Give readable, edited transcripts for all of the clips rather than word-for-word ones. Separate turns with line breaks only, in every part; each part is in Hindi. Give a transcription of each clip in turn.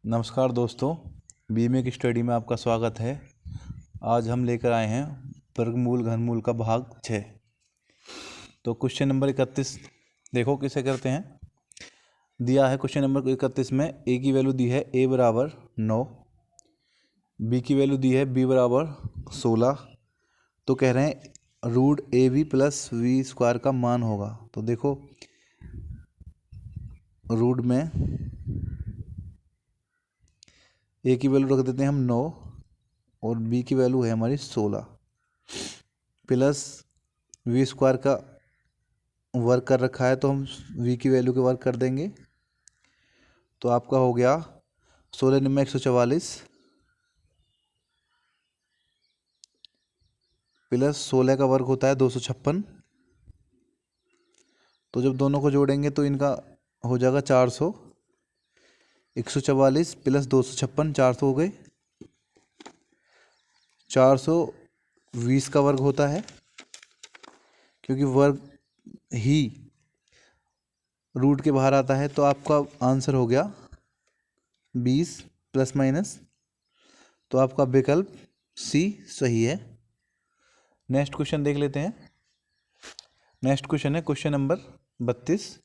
नमस्कार दोस्तों, बीमे की स्टडी में आपका स्वागत है। आज हम लेकर आए हैं वर्गमूल घनमूल का भाग 6। तो क्वेश्चन नंबर 31 देखो किसे करते हैं। दिया है क्वेश्चन नंबर 31 में ए की वैल्यू दी है a बराबर 9, बी की वैल्यू दी है b बराबर 16। तो कह रहे हैं root a b plus v square का मान होगा। तो देखो रूट में ए की वैल्यू रख देते हैं हम 9 और बी की वैल्यू है हमारी 16 प्लस वी स्क्वायर का वर्क कर रखा है तो हम वी की वैल्यू के वर्क कर देंगे। तो आपका हो गया 16 में 144 प्लस 16 का वर्क होता है 256। तो जब दोनों को जोड़ेंगे तो इनका हो जाएगा 400। 144 प्लस 256 400 हो गए। 420 का वर्ग होता है क्योंकि वर्ग ही रूट के बाहर आता है। तो आपका आंसर हो गया 20 प्लस माइनस। तो आपका विकल्प सी सही है। नेक्स्ट क्वेश्चन देख लेते हैं। नेक्स्ट क्वेश्चन है क्वेश्चन नंबर 32।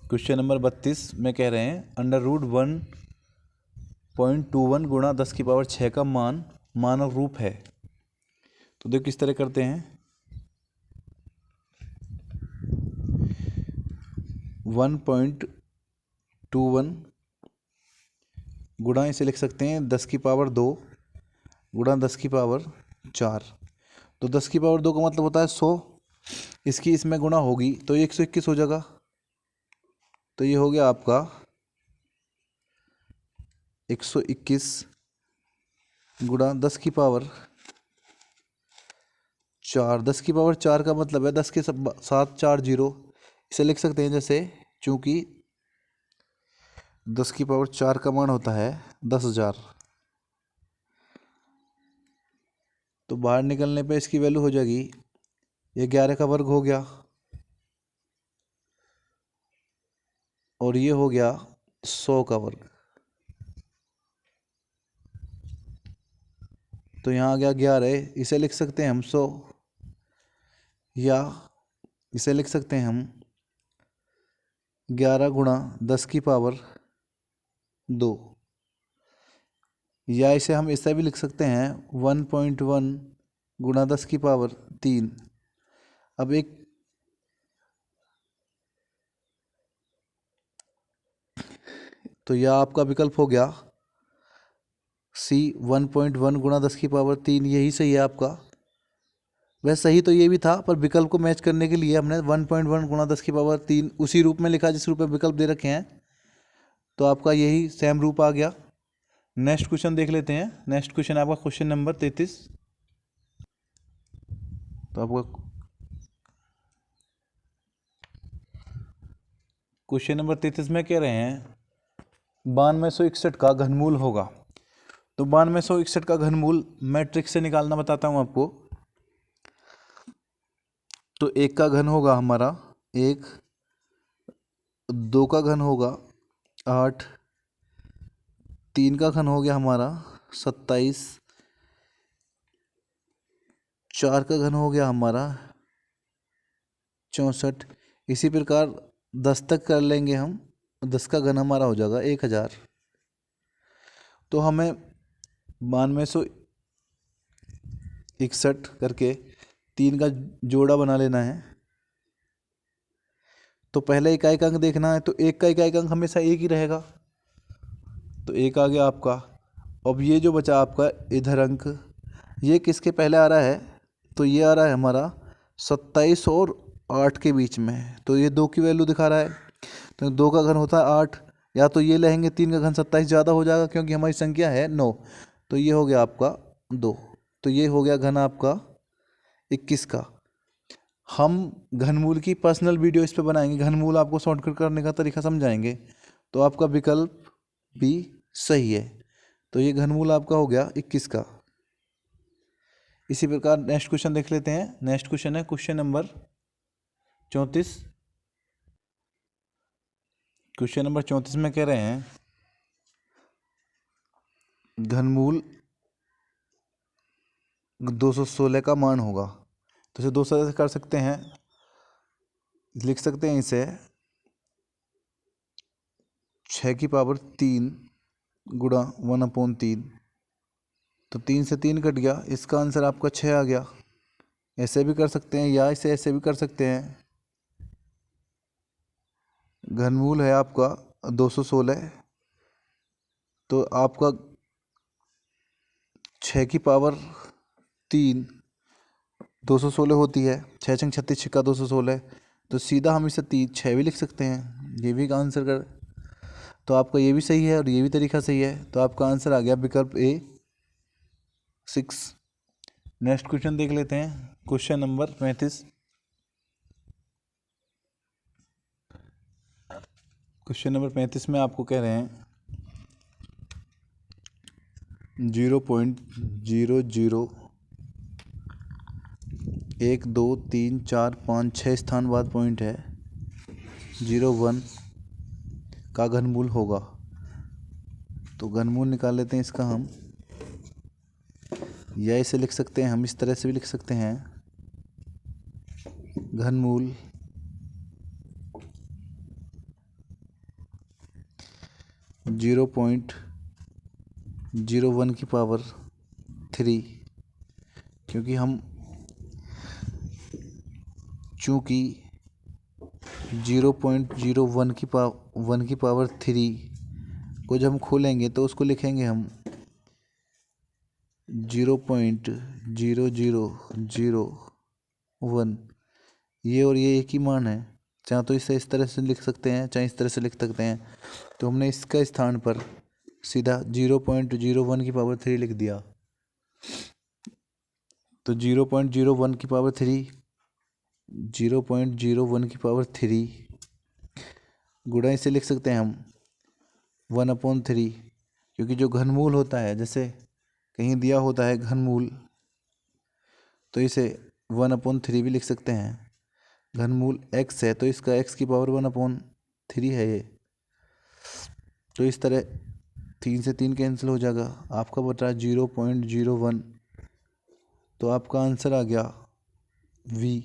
क्वेश्चन नंबर 32 में कह रहे हैं अंडर रूट 1.21 गुणा 10 की पावर 6 का मान मानक रूप है। तो देखो किस तरह करते हैं। 1.21 गुणा इसे लिख सकते हैं 10 की पावर 2 गुणा 10 की पावर 4। तो 10 की पावर 2 का मतलब होता है 100। इसकी इसमें गुणा होगी तो 121 हो जाएगा। तो ये हो गया आपका 121 गुणा 10 की पावर 4। 10 की पावर 4 का मतलब है 10 के साथ 4 जीरो। इसे लिख सकते हैं जैसे, चूंकि 10 की पावर 4 का मान होता है 10,000। तो बाहर निकलने पे इसकी वैल्यू हो जाएगी, ये 11 का वर्ग हो गया और ये हो गया 100 का वर्ग। तो यहाँ आ गया 11। इसे लिख सकते हैं हम 100 या इसे लिख सकते हैं हम 11 गुणा 10 की पावर 2 या इसे हम ऐसा भी लिख सकते हैं 1.1 गुणा 10 की पावर 3। अब एक तो यह आपका विकल्प हो गया सी 1.1 गुणा 10 की पावर 3। यही सही है आपका। वैसे सही तो ये भी था पर विकल्प को मैच करने के लिए हमने 1.1 गुणा 10 की पावर 3 उसी रूप में लिखा जिस रूप में विकल्प दे रखे हैं। तो आपका यही सेम रूप आ गया। नेक्स्ट क्वेश्चन देख लेते हैं। नेक्स्ट क्वेश्चन आपका क्वेश्चन नंबर 33। तो आपका क्वेश्चन नंबर 33 में कह रहे हैं 9261 का घनमूल होगा। तो 9261 का घनमूल मैट्रिक्स से निकालना बताता हूँ आपको। तो एक का घन होगा हमारा 1, 2 का घन होगा 8, 3 का घन हो गया हमारा 27, 4 का घन हो गया हमारा 64। इसी प्रकार 10 तक कर लेंगे हम। 10 का घन हमारा हो जाएगा 1000। तो हमें 9261 करके 3 का जोड़ा बना लेना है। तो पहले इकाई का अंक देखना है। तो एक का इकाई का अंक हमेशा एक ही रहेगा। तो एक आ गया आपका। अब ये जो बचा आपका इधर अंक, ये किसके पहले आ रहा है। तो ये आ रहा है हमारा 27 और 8 के बीच में। तो ये 2 की वैल्यू दिखा रहा है। तो 2 का घन होता है 8। या तो ये लेंगे 3 का घन 27 ज़्यादा हो जाएगा क्योंकि हमारी संख्या है 9। तो ये हो गया आपका 2। तो ये हो गया घन आपका 21 का। हम घनमूल की पर्सनल वीडियो इस पे बनाएंगे। घनमूल आपको शॉर्टकट करने का तरीका समझाएंगे। तो आपका विकल्प भी सही है। तो ये घनमूल आपका हो गया 21 का। इसी प्रकार नेक्स्ट क्वेश्चन देख लेते हैं। नेक्स्ट क्वेश्चन है क्वेश्चन नंबर 34। क्वेश्चन नंबर 34 में कह रहे हैं घनमूल 216 का मान होगा। तो इसे 200 से कर सकते हैं, लिख सकते हैं इसे 6⁻³ गुणा 1/3। तो 3 से 3 कट गया, इसका आंसर आपका 6 आ गया। ऐसे भी कर सकते हैं या इसे ऐसे भी कर सकते हैं। घनमूल है आपका 216, तो आपका 6⁻³ 216 होती है। 6×6 = 36 का 216। तो सीधा हम इसे 6 भी लिख सकते हैं, ये भी का आंसर कर। तो आपका ये भी सही है और ये भी तरीका सही है। तो आपका आंसर आ गया विकल्प ए 6। नेक्स्ट क्वेश्चन देख लेते हैं, क्वेश्चन नंबर 35। क्वेश्चन नंबर 35 में आपको कह रहे हैं 0.0012345 स्थान बाद पॉइंट है 01 का घनमूल होगा। तो घनमूल निकाल लेते हैं इसका हम, या इसे लिख सकते हैं हम इस तरह से भी लिख सकते हैं, घनमूल 0.01⁻3, क्योंकि हम चूँकि 0.01⁻3 को जब हम खोलेंगे तो उसको लिखेंगे हम 0.0001। ये और ये एक ही मान है, चाहे तो इसे इस तरह से लिख सकते हैं चाहे इस तरह से लिख सकते हैं। तो हमने इसका स्थान पर सीधा 0.01⁻3 लिख दिया। तो 0.01⁻3 गुणा इसे लिख सकते हैं हम 1/3, क्योंकि जो घनमूल होता है, जैसे कहीं दिया होता है घनमूल, तो इसे 1/3 भी लिख सकते हैं। घनमूल x है तो इसका x⁻1/3 है ये। तो इस तरह 3 से 3 कैंसिल हो जाएगा, आपका बचा 0.01। तो आपका आंसर आ गया v।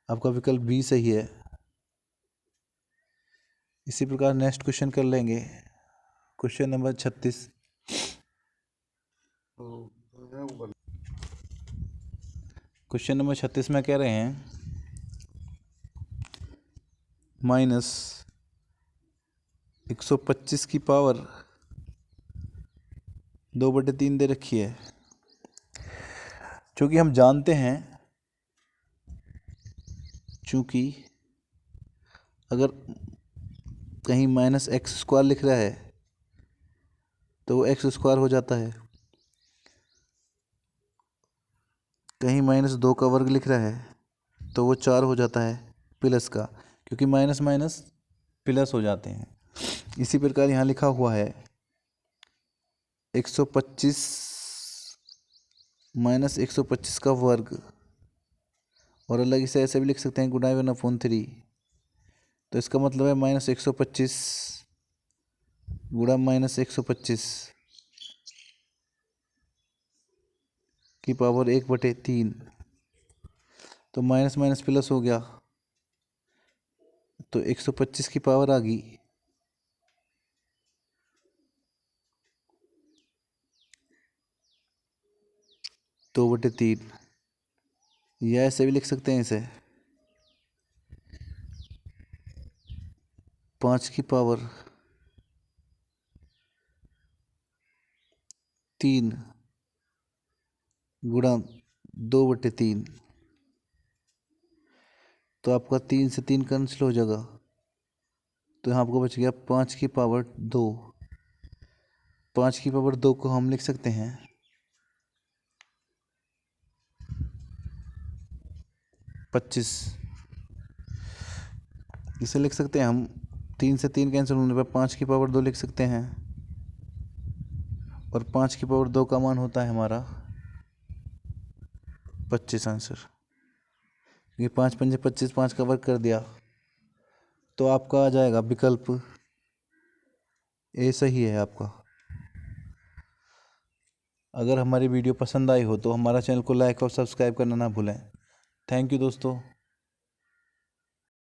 आपका विकल्प बी सही है। इसी प्रकार नेक्स्ट क्वेश्चन कर लेंगे, क्वेश्चन नंबर 36। क्वेश्चन नंबर 36 में कह रहे हैं -125 की पावर 2/3 दे रखी है। चूँकि हम जानते हैं, चूँकि अगर कहीं -x² लिख रहा है तो वो x² हो जाता है, कहीं -2 का वर्ग लिख रहा है तो वो 4 हो जाता है प्लस का, क्योंकि माइनस माइनस प्लस हो जाते हैं। इसी प्रकार यहाँ लिखा हुआ है 125 -125 का वर्ग, और अलग इसे ऐसे भी लिख सकते हैं गुणा 1/3। तो इसका मतलब है -125 गुणा -125 की पावर 1/3। तो माइनस माइनस प्लस हो गया, तो 125 की पावर आ गई 2/3। या ऐसे भी लिख सकते हैं इसे 5 की पावर 3 गुणा 2/3। तो आपका 3 से 3 कैंसिल हो जाएगा, तो यहाँ आपको बच गया 5 की पावर 2। 5 की पावर 2 को हम लिख सकते हैं 25। इसे लिख सकते हैं हम 3 से 3 कैंसिल होने पर 5 की पावर 2 लिख सकते हैं, और 5 की पावर 2 का मान होता है हमारा 25 आंसर। ये 5×5 = 25, 5 का वर्ग कर दिया, तो आपका आ जाएगा विकल्प ए सही है आपका। अगर हमारी वीडियो पसंद आई हो तो हमारा चैनल को लाइक और सब्सक्राइब करना ना भूलें। थैंक यू दोस्तों।